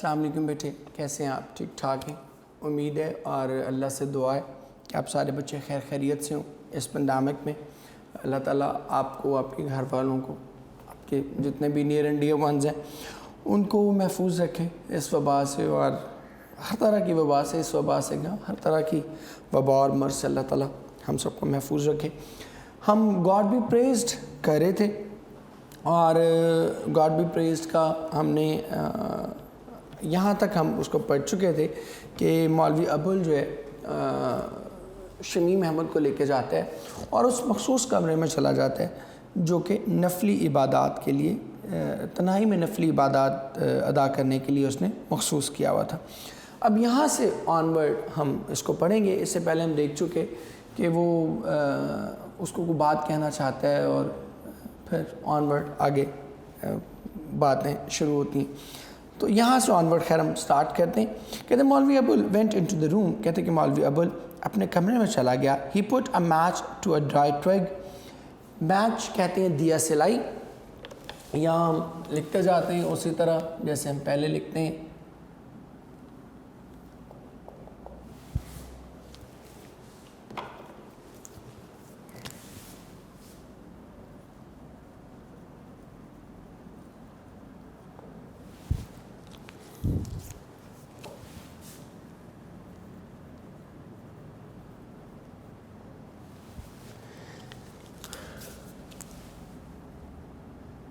अस्सलाम वालेकुम बेटे, कैसे हैं आप? ठीक ठाक हैं? उम्मीद है और अल्लाह से दुआ है कि आप सारे बच्चे खैर खैरियत से हों। इस पेंडेमिक में अल्लाह ताला आपको, आपके घर वालों को, आपके जितने भी नियर एंड डियर वंस हैं उनको महफूज रखें इस वबा से, और हर तरह की वबा से, इस वबा से क्या, हर तरह की वबा और मर्ज से अल्लाह ताला हम सबको महफूज रखे। हम गॉड बी प्रेज्ड कर रहे थे और गॉड बी प्रेज्ड का हमने यहाँ तक हम उसको पढ़ चुके थे कि मौलवी अबुल जो है शमीम अहमद को लेके जाता है और उस मखसूस कमरे में चला जाता है जो कि नफली इबादत के लिए, तन्हाई में नफली इबादत अदा करने के लिए उसने मखसूस किया हुआ था। अब यहाँ से ऑनवर्ड हम इसको पढ़ेंगे। इससे पहले हम देख चुके कि वो उसको कोई बात कहना चाहता है और फिर ऑनवर्ड आगे बातें शुरू होती हैं। तो यहाँ से ऑनवर्ड खैर हम स्टार्ट करते हैं। कहते हैं मौलवी Abul went into the room. कहते हैं कि मौलवी अबुल अपने कमरे में चला गया। He put a match to a dry twig. Match कहते हैं दिया सिलाई, यहाँ हम लिखते जाते हैं उसी तरह जैसे हम पहले लिखते हैं।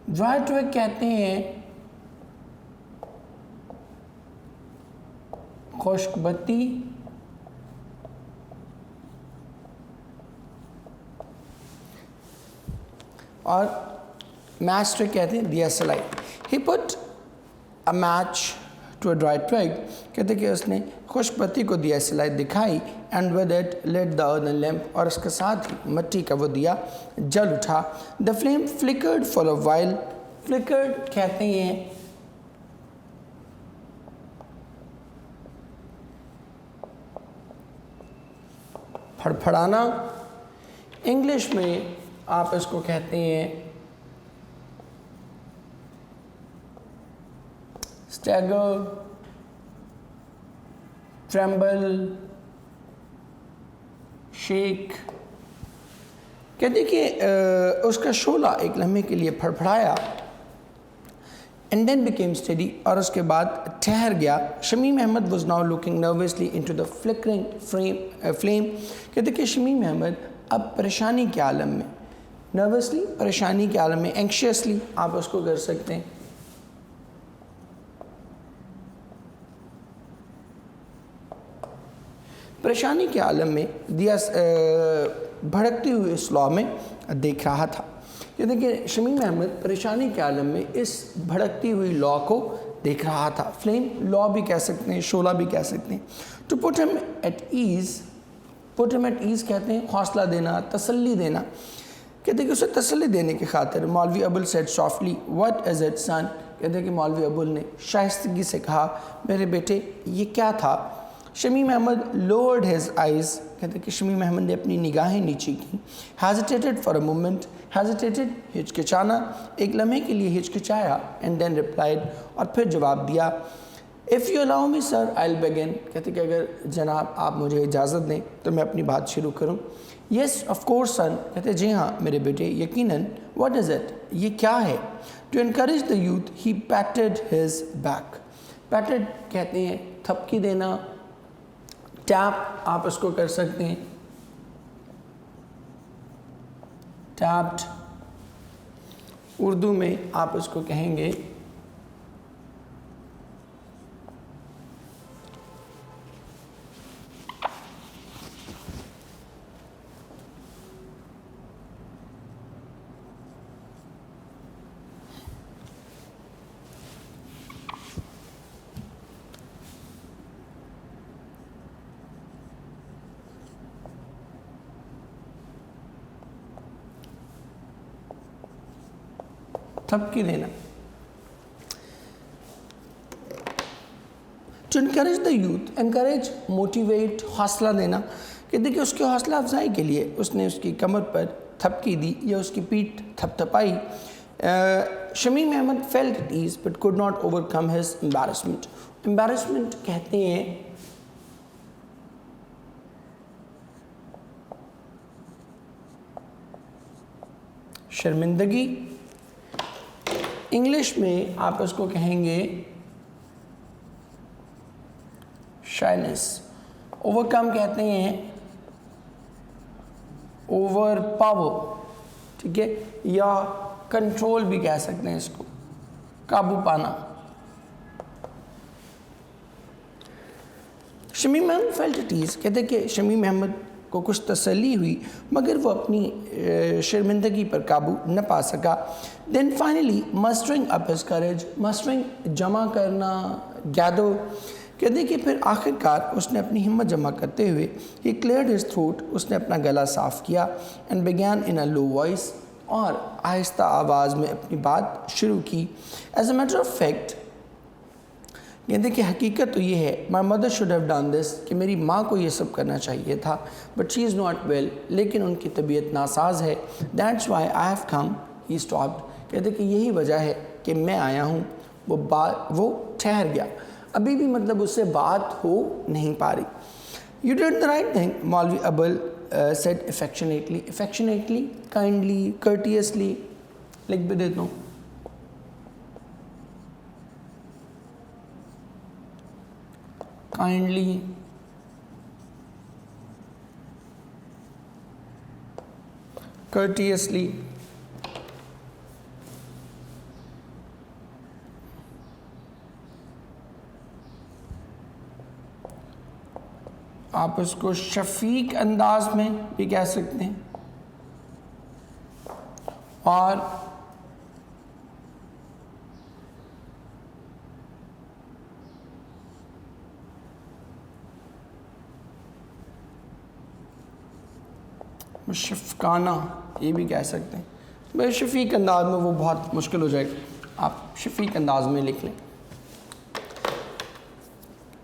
ड्राई ट्विग कहते हैं खुश्क बत्ती, और मैच ट्विग कहते हैं दिया सिलाई। He put a match to a dry twig. कहते कि उसने खुश्क बत्ती को दिया सिलाई दिखाई। And with it lit the earthen lamp, और उसके साथ ही मिट्टी का वो दिया जल उठा। The flame flickered for a while. Flickered कहते हैं फड़फड़ाना। इंग्लिश में आप इसको कहते हैं स्टैगर, ट्रेम्बल, शेक। कहते कि उसका शोला एक लम्हे के लिए फड़फड़ाया। एंड देन बिकेम स्टेडी, और उसके बाद ठहर गया। Shamim Ahmed was now looking nervously into the flickering flame. कहते कि शमीम अहमद अब परेशानी के आलम में, नर्वसली परेशानी के आलम में, एंक्शियसली आप उसको कर सकते हैं। परेशानी के आलम में दिया भड़कती हुई इस लौ में देख रहा था। ये देखिए शमीम अहमद परेशानी के आलम में इस भड़कती हुई लौ को देख रहा था। फ्लेम लौ भी कह सकते हैं, शोला भी कह सकते हैं। To put him at ease, put him at ease कहते हैं हौसला देना, तसल्ली देना। कहते हैं कि उसे तसल्ली देने की खातिर मौलवी Abul said softly what is it son. कहते हैं कि मौलवी अबुल ने शाइस्तगी से कहा मेरे बेटे ये क्या था। Shamim Ahmed lowered his eyes. कहते कि शमीम अहमद ने अपनी निगाहें नीचे की। Hesitated for a moment, hesitated हिचकिचाना, एक लम्हे के लिए हिचकिचाया। एंड देन रिप्लाइड, और फिर जवाब दिया if you allow me sir I will begin. कहते कि अगर जनाब आप मुझे इजाज़त दें तो मैं अपनी बात शुरू करूँ। येस ऑफ कोर्स सन। कहते जी हाँ मेरे बेटे यकीनन। व्हाट इज़ इट, ये क्या है। To encourage the youth he patted his back. Patted कहते हैं थपकी देना, टैप आप इसको कर सकते हैं, टैप्ड उर्दू में आप इसको कहेंगे थपकी देना। To encourage the youth, encourage motivate, हौसला देना। कि देखिए उसकी हौसला अफजाई के लिए उसने उसकी कमर पर थपकी दी या उसकी पीठ थपथपाई। Shamim Ahmed felt at ease but could not overcome his embarrassment. Embarrassment कहते हैं शर्मिंदगी, इंग्लिश में आप उसको कहेंगे शाइनेस। ओवरकम कहते हैं ओवर पावर, ठीक है, या कंट्रोल भी कह सकते हैं इसको, काबू पाना। Shamim Ahmed felt it ease, कहते कि शमीम अहमद को कुछ तसल्ली हुई मगर वो अपनी शर्मिंदगी पर काबू न पा सका। देन फाइनली मस्टरिंग अप हिज करेज, मस्टरिंग जमा करना, गैदर, कहते कि फिर आखिरकार उसने अपनी हिम्मत जमा करते हुए ही क्लियर्ड हिज थ्रोट, उसने अपना गला साफ़ किया, and began in a low voice, और आहिस्ता आवाज़ में अपनी बात शुरू की। As a matter of fact, कहते कि हकीकत तो ये है, my mother should have done this, कि मेरी माँ को ये सब करना चाहिए था, but she is not well, लेकिन उनकी तबीयत नासाज है। That's why I have come, he stopped, कहते कि यही वजह है कि मैं आया हूँ। वो ठहर गया, अभी भी मतलब उससे बात हो नहीं पा रही। You did the right thing, मौलवी Abul said affectionately, affectionately, kindly, courteously लिख भी देता हूँ। काइंडली, courteously, आप इसको शफीक अंदाज में भी कह सकते हैं, और शफ़काना ये भी कह सकते हैं। भाई शफीक अंदाज में वो बहुत मुश्किल हो जाएगा, आप शफीक अंदाज में लिख लें।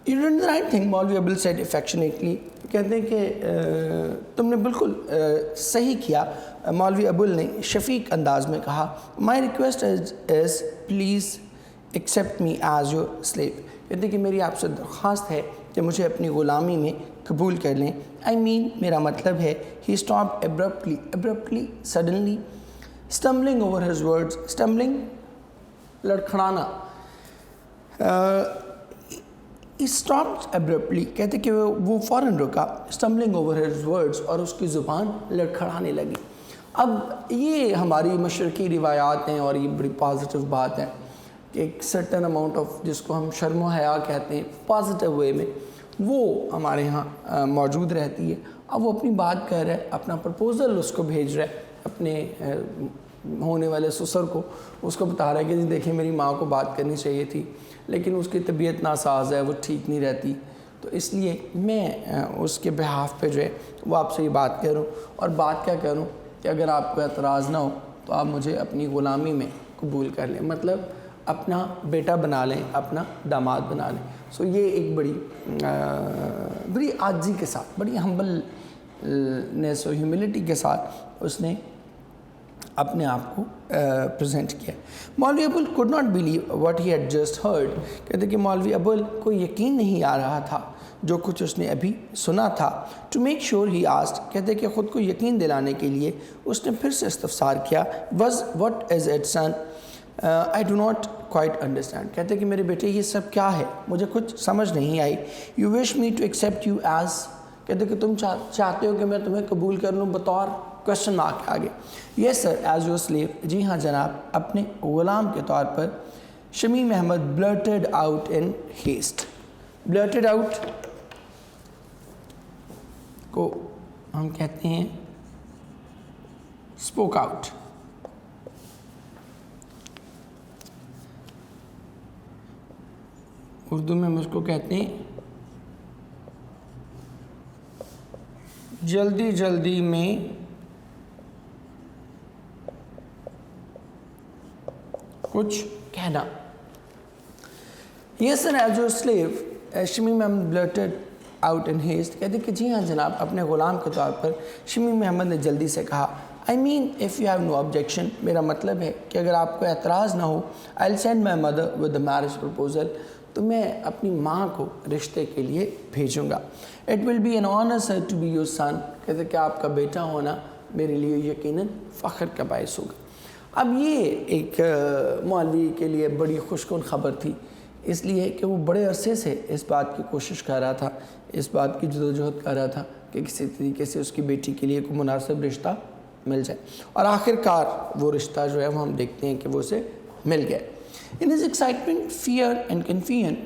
You did the right thing, मौलवी अबुल सेड अफेक्शनेटली, कहते हैं कि तुमने बिल्कुल सही किया, मौलवी अबुल ने शफीक अंदाज में कहा। My request is please accept me as your slave, कहते हैं कि मेरी आपसे दरख्वास्त है कि मुझे अपनी ग़ुलामी में कबूल कर लें। आई मीन, मेरा मतलब है। He stopped abruptly, abruptly suddenly, stumbling over his words, stumbling लड़खड़ाना, स्टॉप्ड एब्रप्टली, कहते कि वो फ़ौरन रुका, स्टम्बलिंग ओवर हिज वर्ड्स, और उसकी ज़ुबान लड़खड़ाने लगी। अब ये हमारी मशरक़ी रिवायात हैं और ये बड़ी पॉजिटिव बात है कि एक सर्टन अमाउंट ऑफ, जिसको हम शर्म व हया कहते हैं पॉजिटिव वे में, वो हमारे यहाँ मौजूद रहती है। अब वो अपनी बात कह रहा है, अपना प्रपोज़ल उसको भेज रहा है अपने होने वाले ससुर को, उसको बता रहा है कि जी देखिए मेरी माँ को बात करनी चाहिए थी, लेकिन उसकी तबीयत नासाज है, वो ठीक नहीं रहती, तो इसलिए मैं उसके बिहाफ पे जो है वो आपसे ये बात कह रहा हूँ। और बात क्या करूँ कि अगर आपको एतराज़ ना हो तो आप मुझे अपनी ग़ुलामी में कबूल कर लें, मतलब अपना बेटा बना लें, अपना दामाद बना लें। सो ये एक बड़ी आजी के साथ, बड़ी हम्बलनेस और ह्यूमिलिटी के साथ उसने अपने आप को प्रेजेंट किया। मौलवी Abul could not believe what he had just heard, कहते कि मौलवी अबुल को यकीन नहीं आ रहा था जो कुछ उसने अभी सुना था। To make sure he asked, कहते कि ख़ुद को यकीन दिलाने के लिए उसने फिर से इस्तफसार किया, was what is it son, I do not quite understand, कहते कि मेरे बेटे ये सब क्या है, मुझे कुछ समझ नहीं आई। You wish me to accept you as, कहते कि तुम चाहते हो कि मैं तुम्हें कबूल कर लूँ बतौर क्वेश्चन मार्क के आगे। Yes sir, as your slave, जी हाँ जनाब, अपने ग़ुलाम के तौर पर। Shamim Ahmed blurted out in haste, blurted out को हम कहते हैं स्पोक आउट। उर्दू में हम उसको कहते हैं जल्दी जल्दी में कुछ कहना। Yes sir, as your slave, Shamim Ahmed blurted out in haste, कहते कि जी हाँ जनाब, अपने ग़ुलाम के तौर पर। शमीम अहमद ने जल्दी से कहा, I mean if you have no objection, मेरा मतलब है कि अगर आपको एतराज़ ना हो, I will send my mother with the marriage proposal, तो मैं अपनी माँ को रिश्ते के लिए भेजूँगा। It will be an honour sir to be your son, कहते कि आपका बेटा होना मेरे लिए यकीनन फ़ख्र का बायस होगा। अब ये एक मौलवी के लिए बड़ी खुशकुन ख़बर थी, इसलिए कि वो बड़े अरसे से इस बात की कोशिश कर रहा था, इस बात की जदोजहद कर रहा था कि किसी तरीके से उसकी बेटी के लिए कोई मुनासिब रिश्ता मिल जाए, और आखिरकार वो रिश्ता जो है वो हम देखते हैं कि वो उसे मिल गया। In his excitement, fear and confusion,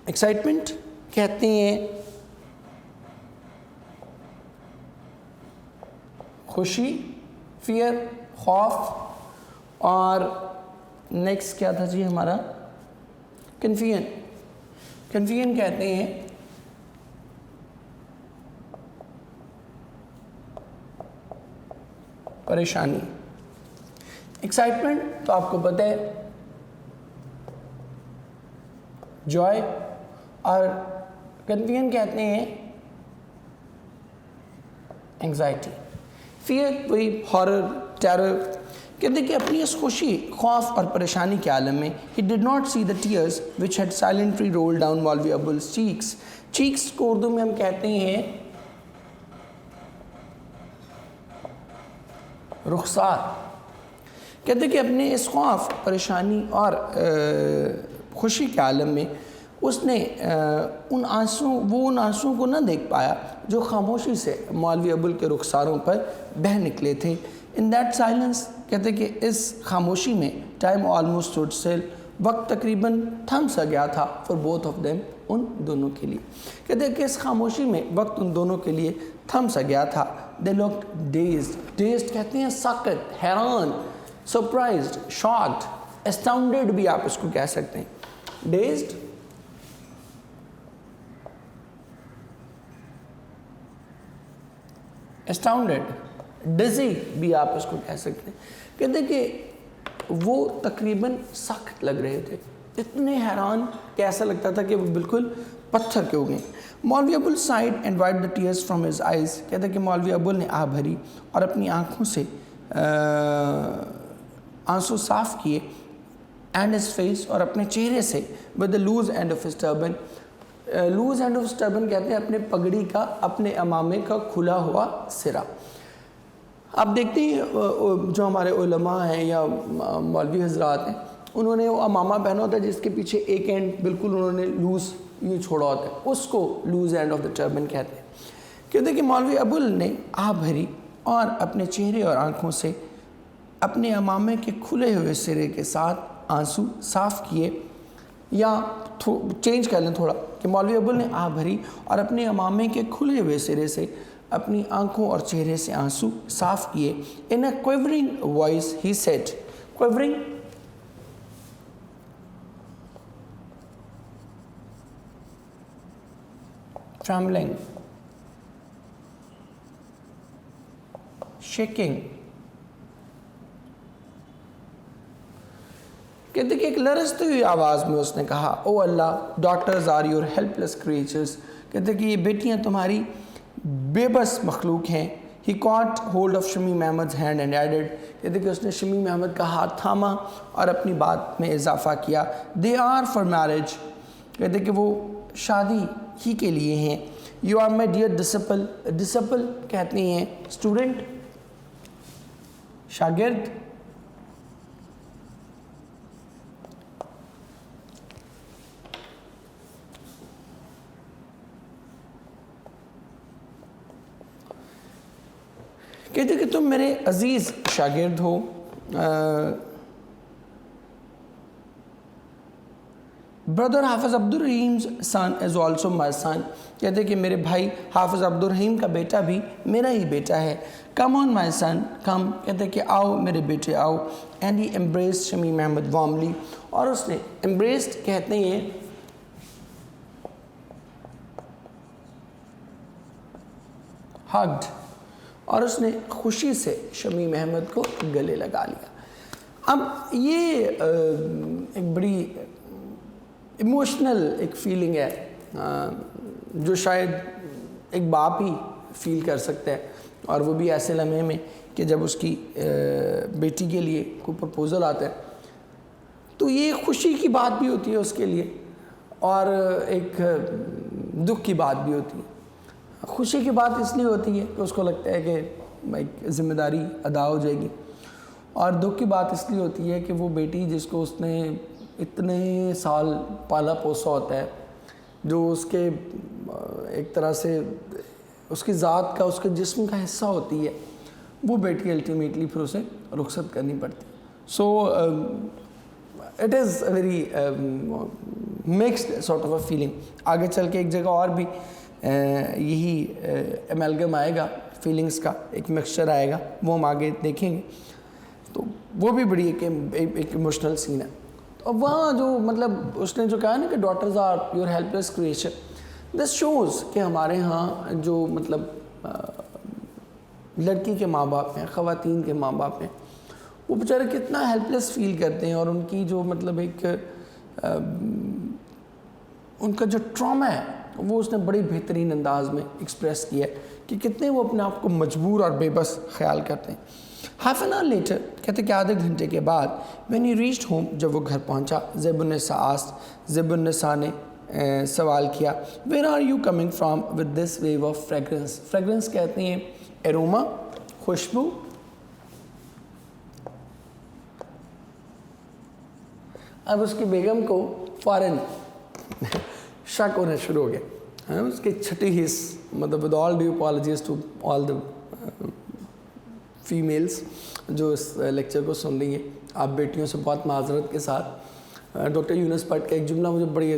excitement कहते हैं खुशी, फियर खौफ, और नेक्स्ट क्या था जी हमारा, कन्फ्यूजन। कन्फ्यूजन कहते हैं परेशानी। एक्साइटमेंट तो आपको पता है जॉय, और कन्फ्यूजन कहते हैं एंग्जाइटी। फियर वही हॉरर, टेरर। कहते कि अपनी इस खुशी, खौफ और परेशानी के आलम में he did not see the tears which had silently roll down मौलवी अबुल्स चीक्स। चीक्स को उर्दू में हम कहते हैं रुखसार। कहते कि अपने इस खौफ, परेशानी और खुशी के आलम में उसने उन आंसुओं को न देख पाया जो खामोशी से मौलवी अबुल के रुखसारों पर बह निकले थे। इन दैट साइलेंस, कहते कि इस खामोशी में टाइम ऑलमोस्ट स्टूड स्टिल, वक्त तकरीबन थम सा गया था फॉर बोथ ऑफ देम, उन दोनों के लिए। कहते कि इस खामोशी में वक्त उन दोनों के लिए थम सा गया था। They looked dazed. डेज्ड कहते हैं साकत, हैरान, सरप्राइज्ड, शॉक्ड, एस्टाउंडेड भी आप इसको कह सकते हैं। डेज्ड, एस्टाउंडेड, डिजी भी आप इसको कह सकते हैं। कहते कि वो तकरीबन सख्त लग रहे थे, इतने हैरान कि ऐसा लगता था कि वो बिल्कुल पत्थर के हो गए। मौलवी Abul side and wiped the tears from his eyes. कहते कि मौलवी अबुल ने आह भरी और अपनी आँखों से आंसू साफ़ किए। एंड हिज फेस, और अपने चेहरे से, with the loose end of his turban. Loose end of turban कहते हैं अपने पगड़ी का, अपने अमामे का खुला हुआ सिरा। आप देखते हैं जो हमारे उलमा हैं या मौलवी हजरात हैं, उन्होंने वो अमामा पहना होता है जिसके पीछे एक एंड बिल्कुल उन्होंने लूज़ यूँ छोड़ा होता है, उसको loose end of the turban कहते हैं। कहते हैं कि मौलवी अबुल ने आह भरी और अपने चेहरे और आँखों से अपने अमामे के खुले हुए सिरे के साथ आंसू साफ़ किए, या चेंज कर लें थोड़ा कि मौलवी अबुल ने आह भरी और अपने अमामे के खुले हुए सिरे से अपनी आंखों और चेहरे से आंसू साफ़ किए। In a quivering voice he said, quivering trembling, shaking. कहते कि एक लरजती हुई आवाज़ में उसने कहा, ओ Allah, daughters are your helpless creatures. कहते कि ये बेटियां तुम्हारी बेबस मखलूक हैं। He caught hold of Shamim Ahmed hand and added. कहते कि उसने शमी महमद का हाथ थामा और अपनी बात में इजाफा किया। They are for marriage. कहते कि वो शादी ही के लिए हैं। You are my dear disciple. Disciple कहते हैं स्टूडेंट, शागिर्द। कहते कि तुम मेरे अजीज़ शागिर्द हो। ब्रदर हाफिज़ अब्दुल रहीम्स सन इज़ ऑल्सो माई सन। कहते कि मेरे भाई हाफिज़ अब्दुल रहीम का बेटा भी मेरा ही बेटा है। Come on my son, come. कहते कि आओ मेरे बेटे आओ। And he embraced Shamim Ahmed warmly, और उसने एम्ब्रेस्ड कहते हैं हग्ड, और उसने खुशी से शमी महमद को गले लगा लिया। अब ये एक बड़ी इमोशनल एक फीलिंग है जो शायद एक बाप ही फील कर सकता है, और वो भी ऐसे लम्हे में कि जब उसकी बेटी के लिए कोई प्रपोज़ल आता है तो ये खुशी की बात भी होती है उसके लिए और एक दुख की बात भी होती है। खुशी की बात इसलिए होती है कि उसको लगता है कि एक ज़िम्मेदारी अदा हो जाएगी, और दुख की बात इसलिए होती है कि वो बेटी जिसको उसने इतने साल पाला पोसा होता है, जो उसके एक तरह से उसकी ज़ात का, उसके जिस्म का हिस्सा होती है, वो बेटी अल्टीमेटली फिर उसे रुखसत करनी पड़ती है। So it is a very mixed sort of a feeling. आगे चल के एक जगह और भी यही एमलगम आएगा फीलिंग्स का, एक मिक्सचर आएगा, वो हम आगे देखेंगे। तो वो भी बड़ी एक इमोशनल सीन है। तो वहाँ जो मतलब उसने जो कहा ना कि daughters are your helpless creation, this shows कि हमारे यहाँ जो मतलब लड़की के माँ बाप हैं, ख़वातीन के माँ बाप हैं, वो बेचारे कितना हेल्पलेस फील करते हैं, और उनकी जो मतलब एक उनका जो ट्रॉमा है वो उसने बड़ी बेहतरीन अंदाज में एक्सप्रेस किया है कि कितने वो अपने आप को मजबूर और बेबस ख्याल करते हैं। हाफ एन आवर लेटर, कहते कि आधे घंटे के बाद, व्हेन ही रीच्ड होम, जब वो घर पहुंचा, ज़ेबुन्निसा आस्क्ड, ज़ेबुन्निसा ने सवाल किया, where are you coming from with this wave of fragrance. Fragrance कहते हैं एरोमा, खुशबू। अब उसकी बेगम को फ़ौरन शक होना शुरू हो गया। उसकी छठी हिस्स, मतलब with all due apologies to all the females जो इस लेक्चर को सुन रही हैं, आप बेटियों से बहुत माजरत के साथ। डॉक्टर यूनुस भट्ट का एक जुमला मुझे बड़ी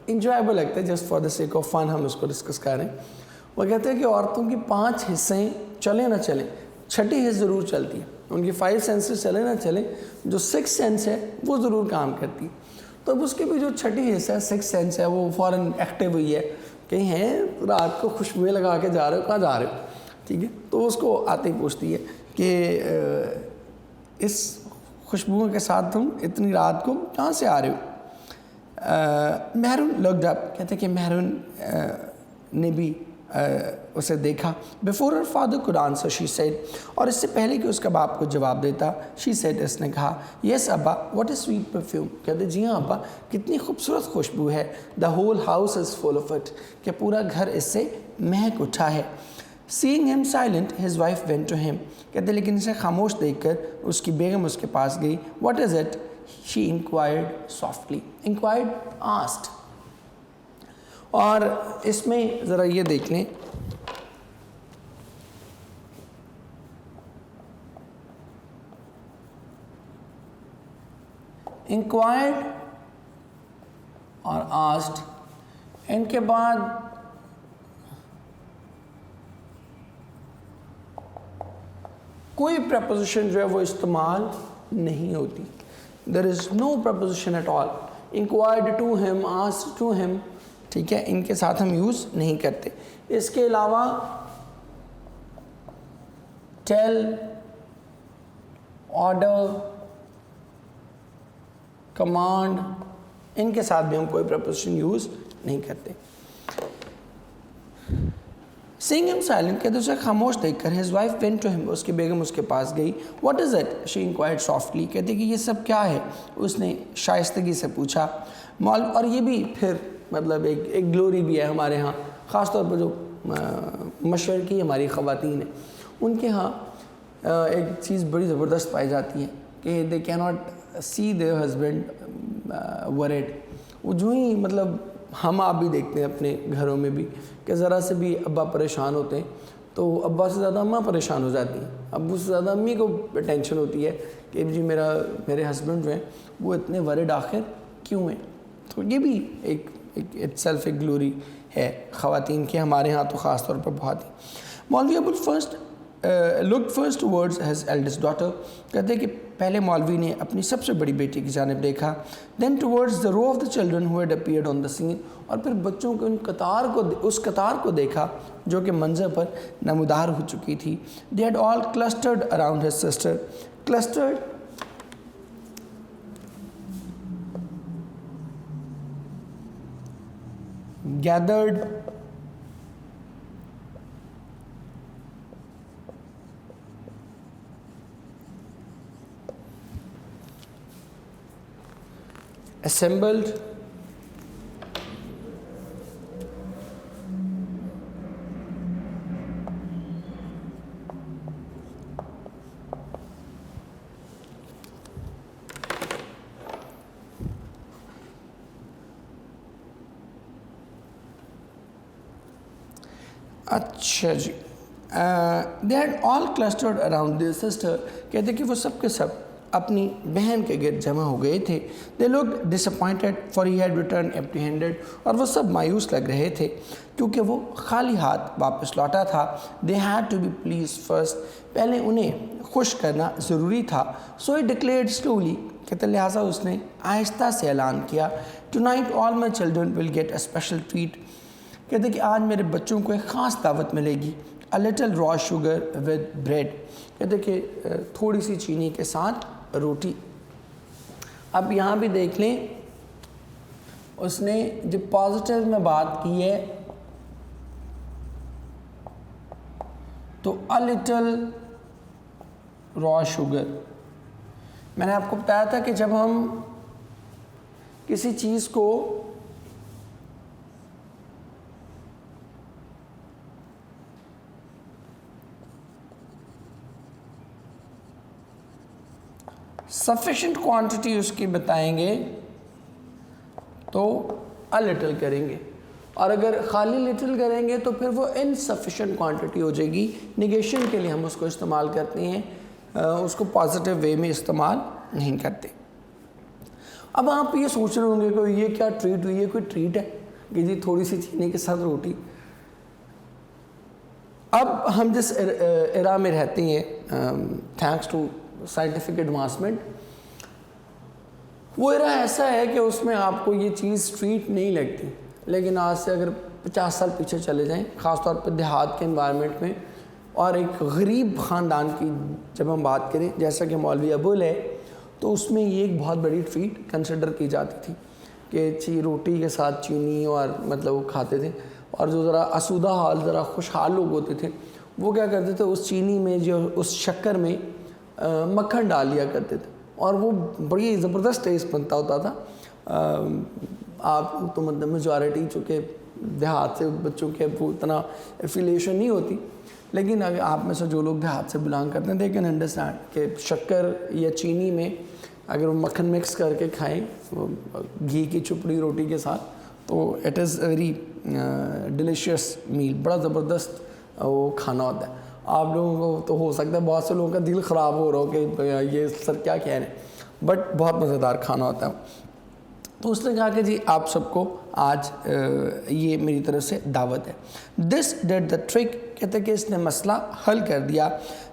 इंजॉयबल लगता है, just for the sake of fun हम उसको डिस्कस कर रहे हैं। वो कहते हैं कि औरतों की 5 हिस्सें चले ना चलें, छठी हिस्स ज़रूर चलती है। उनकी 5 सेंसेस चले ना चलें, जो 6 सेंस है वो ज़रूर काम करती है। तो अब उसकी भी जो छठी हिस्सा है, 6 सेंस है, वो फ़ौरन एक्टिव हुई है। कहीं हैं रात को खुशबुएं लगा के जा रहे हो, कहाँ जा रहे हो, ठीक है। तो उसको आते ही पूछती है कि इस खुशबुओं के साथ तुम इतनी रात को कहाँ से आ रहे हो। मेहरून लुक्ड अप, कहते कि मेहरून ने भी उसे देखा। Before her father could answer she said, और इससे पहले कि उसका बाप को जवाब देता, शी सेड, इसने कहा, यस अब्बा, व्हाट इज़ स्वीट परफ्यूम। कहते जी हाँ अब्बा, कितनी खूबसूरत खुशबू है। The whole house is full of it, कि पूरा घर इससे महक उठा है। Seeing him silent, his wife went to him, कहते लेकिन इसे खामोश देखकर उसकी बेगम उसके पास गई। What is it, she inquired softly. Inquired, asked. और इसमें ज़रा ये देख लें, इंक्वायर्ड और आस्क्ड, इनके बाद कोई प्रपोजिशन जो है वो इस्तेमाल नहीं होती। There is no proposition at all. Inquired to him, asked to him, ठीक है, इनके साथ हम यूज़ नहीं करते। इसके अलावा टेल, ऑर्डर, कमांड, इनके साथ भी हम कोई प्रपोजिशन यूज़ नहीं करते। सीइंग हिम साइलेंट, कहते उसे खामोश देखकर, his wife went to him, उसकी बेगम उसके पास गई। What is it, she inquired softly, कहते कि ये सब क्या है, उसने शाइस्तगी से पूछा। और ये भी फिर मतलब एक ग्लोरी भी है हमारे यहाँ, ख़ास तौर पर जो मशरक़ी हमारी ख़वातीन हैं, उनके यहाँ एक चीज़ बड़ी ज़बरदस्त पाई जाती है कि they can not see their husband worried. वो जो ही मतलब हम आप भी देखते हैं अपने घरों में भी कि ज़रा से भी अब्बा परेशान होते हैं तो अब्बा से ज़्यादा अम्मा परेशान हो जाती हैं, अब्बू से ज़्यादा अम्मी को टेंशन होती है कि जी मेरे हस्बैंड जो हैं वो इतने वरिड आखिर क्यों हैं। तो ये भी एक इटसेल्फ एक ग्लोरी है ख़वातीन की, हमारे यहाँ तो ख़ास तौर पर बहुत ही। मौलवी Abul first look first towards his eldest daughter, कहते हैं कि पहले मौलवी ने अपनी सबसे बड़ी बेटी की जानिब देखा। Then towards the row of the children who had appeared on the scene, और फिर बच्चों के उस कतार को देखा जो कि मंजर पर नमूदार हो चुकी थी। They had all clustered around his sister. Clustered gathered, assembled अच्छा जी, they had all clustered around their sister, कहते कि वो सब के सब अपनी बहन के गिर्द जमा हो गए थे। They look disappointed for he had return empty handed, और वो सब मायूस लग रहे थे क्योंकि वो खाली हाथ वापस लौटा था। They had to be pleased first, पहले उन्हें खुश करना ज़रूरी था। सो ही डिक्लेयर्ड स्लोली, कहते लिहाजा उसने आहिस्ता से ऐलान किया, tonight all my children will get a special treat, कहते कि आज मेरे बच्चों को एक ख़ास दावत मिलेगी। A little raw sugar with bread, कहते कि थोड़ी सी चीनी के साथ रोटी। अब यहाँ भी देख लें, उसने जो पॉजिटिव में बात की है तो अ लिटिल रॉ शुगर। मैंने आपको बताया था कि जब हम किसी चीज़ को सफिशेंट क्वांटिटी उसकी बताएंगे तो अ लिटिल करेंगे, और अगर खाली लिटिल करेंगे तो फिर वो इनसफिशेंट क्वांटिटी हो जाएगी। निगेशन के लिए हम उसको इस्तेमाल करते हैं, उसको पॉजिटिव वे में इस्तेमाल नहीं करते। अब आप ये सोच रहे होंगे कि ये क्या ट्रीट हुई है, कोई ट्रीट है कि जी थोड़ी सी चीनी के साथ रोटी। अब हम जिस एरा में रहते हैं, थैंक्स टू साइंटिफिक एडवांसमेंट, वो एरा ऐसा है कि उसमें आपको ये चीज़ ट्रीट नहीं लगती। लेकिन आज से अगर 50 साल पीछे चले जाएं, ख़ासतौर पर देहात के इन्वायरमेंट में, और एक गरीब ख़ानदान की जब हम बात करें जैसा कि मौलवी अबुल है, तो उसमें ये एक बहुत बड़ी ट्रीट कंसिडर की जाती थी कि रोटी के साथ चीनी और मतलब वो खाते थे। और जो ज़रा आसूदा हाल, ज़रा खुशहाल लोग होते थे, वो क्या करते थे, उस चीनी में जो उस शक्कर में मक्खन डाल लिया करते थे, और वो बड़ी ज़बरदस्त टेस्ट बनता होता था। आप तो मतलब मेजॉरिटी चूँकि देहात से बच्चों के वो इतना एफिलिएशन नहीं होती, लेकिन अगर आप में से जो लोग देहात से बिलोंग करते हैं, दे कैन अंडरस्टैंड कि शक्कर या चीनी में अगर वो मक्खन मिक्स करके खाएं घी की चुपड़ी रोटी के साथ, तो इट इज़ वेरी डिलीशियस मील, बड़ा ज़बरदस्त वो खाना होता है। आप लोगों को तो हो सकता है बहुत से लोगों का दिल ख़राब हो रहा हो कि ये सर क्या कह रहे हैं, बट बहुत मज़ेदार खाना होता है। तो उसने कहा कि जी आप सबको आज ये मेरी तरफ से दावत है। दिस डिड द ट्रिक, कहते कि इसने मसला हल कर दिया।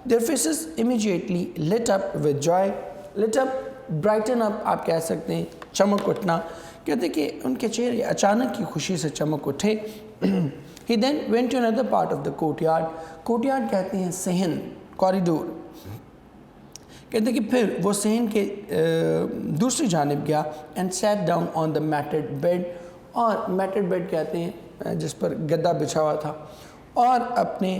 Their faces immediately lit up with joy, lit up brighten up आप कह सकते हैं, चमक उठना। कहते कि उनके चेहरे अचानक की खुशी से चमक उठे। He then went to another part of the courtyard, courtyard कहते हैं सहन, कॉरिडोर। कहते कि फिर वो सहन के दूसरी जानिब गया and sat down on the matted bed, और मैटेड बेड कहते हैं जिस पर गद्दा बिछा हुआ था, और अपने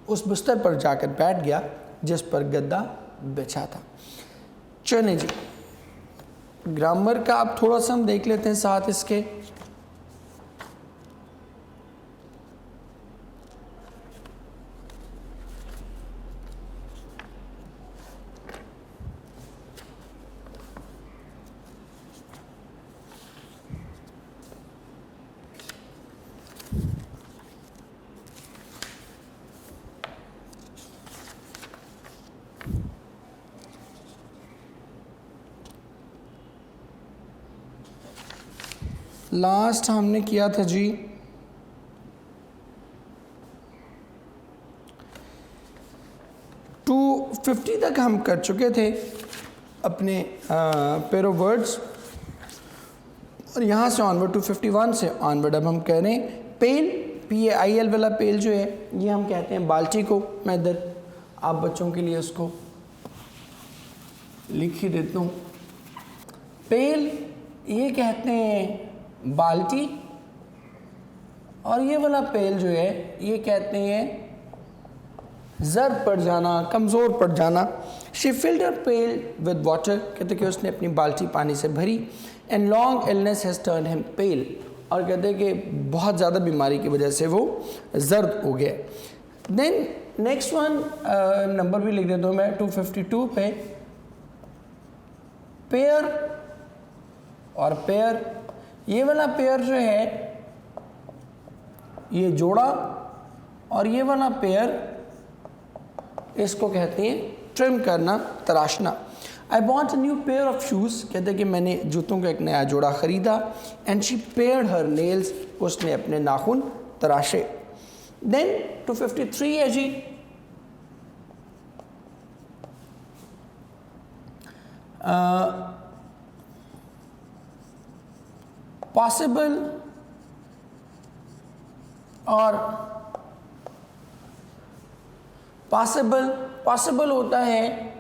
उस बिस्तर पर जाकर बैठ गया जिस पर गद्दा बिछा था। चलिए जी, ग्रामर का आप थोड़ा सा हम देख लेते हैं साथ इसके। लास्ट हमने किया था जी 250 तक हम कर चुके थे अपने पेयर ऑफ वर्ड्स, और यहाँ से ऑनवर्ड 251 से ऑनवर्ड अब हम कह रहे हैं पेल, PAIL वाला पेल जो है ये हम कहते हैं बाल्टी को। मैं इधर आप बच्चों के लिए उसको लिख ही देता हूँ। पेल ये कहते हैं बाल्टी, और ये वाला पेल जो है ये कहते हैं ज़र्द पड़ जाना, कमज़ोर पड़ जाना, she filled her pail with water, कहते कि उसने अपनी बाल्टी पानी से भरी। And long illness has turn him pale, और कहते कि बहुत ज़्यादा बीमारी की वजह से वो जर्द हो गया। देन नेक्स्ट वन नंबर भी लिख देता हूँ मैं 252 पे, पेयर और पेयर, ये वाला पेयर जो है ये जोड़ा, और ये वाला पेयर इसको कहते हैं ट्रिम करना, तराशना। I want a new pair of shoes, कहते कि मैंने जूतों का एक नया जोड़ा ख़रीदा। And she pared her nails, उसने अपने नाखून तराशे। देन 253 है जी, पॉसिबल और पॉसिबल होता है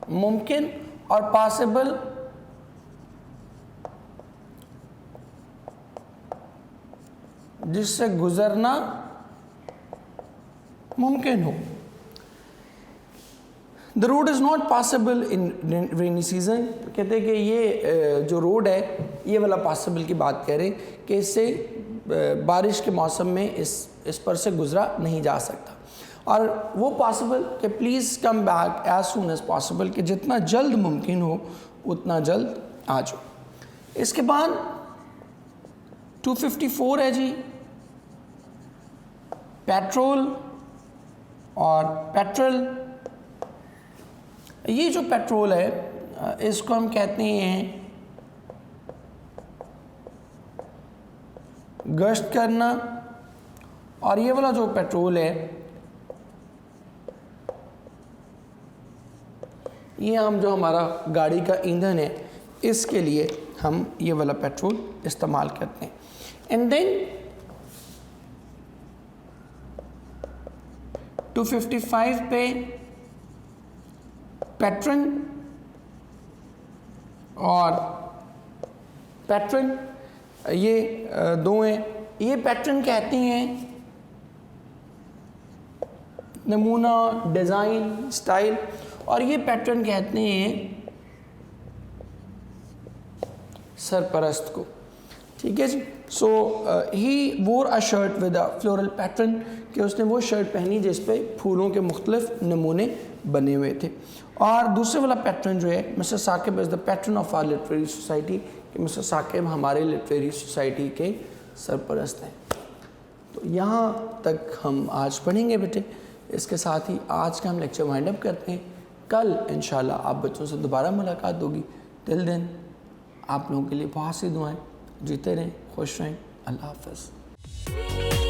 मुमकिन, और पॉसिबल जिससे गुजरना मुमकिन हो। The road is not possible in rainy season, कहते हैं कि ये जो रोड है ये वाला पॉसिबल की बात कह रहे हैं कि इससे बारिश के मौसम में इस पर से गुजरा नहीं जा सकता। और वो पॉसिबल कि please come back as soon as possible, कि जितना जल्द मुमकिन हो उतना जल्द आ जाओ। इसके बाद 254 है जी, पेट्रोल और पेट्रोल। ये जो पेट्रोल है इसको हम कहते हैं गश्त करना, और ये वाला जो पेट्रोल है ये हम जो हमारा गाड़ी का ईंधन है इसके लिए हम ये वाला पेट्रोल इस्तेमाल करते हैं। एंड देन 255 पे पैट्रन और पैट्रन, ये दो हैं। ये पैट्रन कहते हैं नमूना, डिज़ाइन, स्टाइल, और ये पैट्रन कहते हैं सरपरस्त को। ठीक है जी। So he wore a shirt with a floral pattern, कि उसने वो शर्ट पहनी जिस पे फूलों के मुख्तलिफ नमूने बने हुए थे। और दूसरे वाला पैटर्न जो है, mister Saqib is the patron of our literary society, कि मिस्टर साकिब हमारे लिटरेरी सोसाइटी के सरपरस्त हैं। तो यहाँ तक हम आज पढ़ेंगे बेटे। इसके साथ ही आज का हम लेक्चर वाइंड अप करते हैं। कल इंशाल्लाह आप बच्चों से दोबारा मुलाकात होगी। टिल देन आप लोगों के लिए बहुत सी दुआएं। जीते रहें, खुश रहें। अल्लाह हाफ़िज़।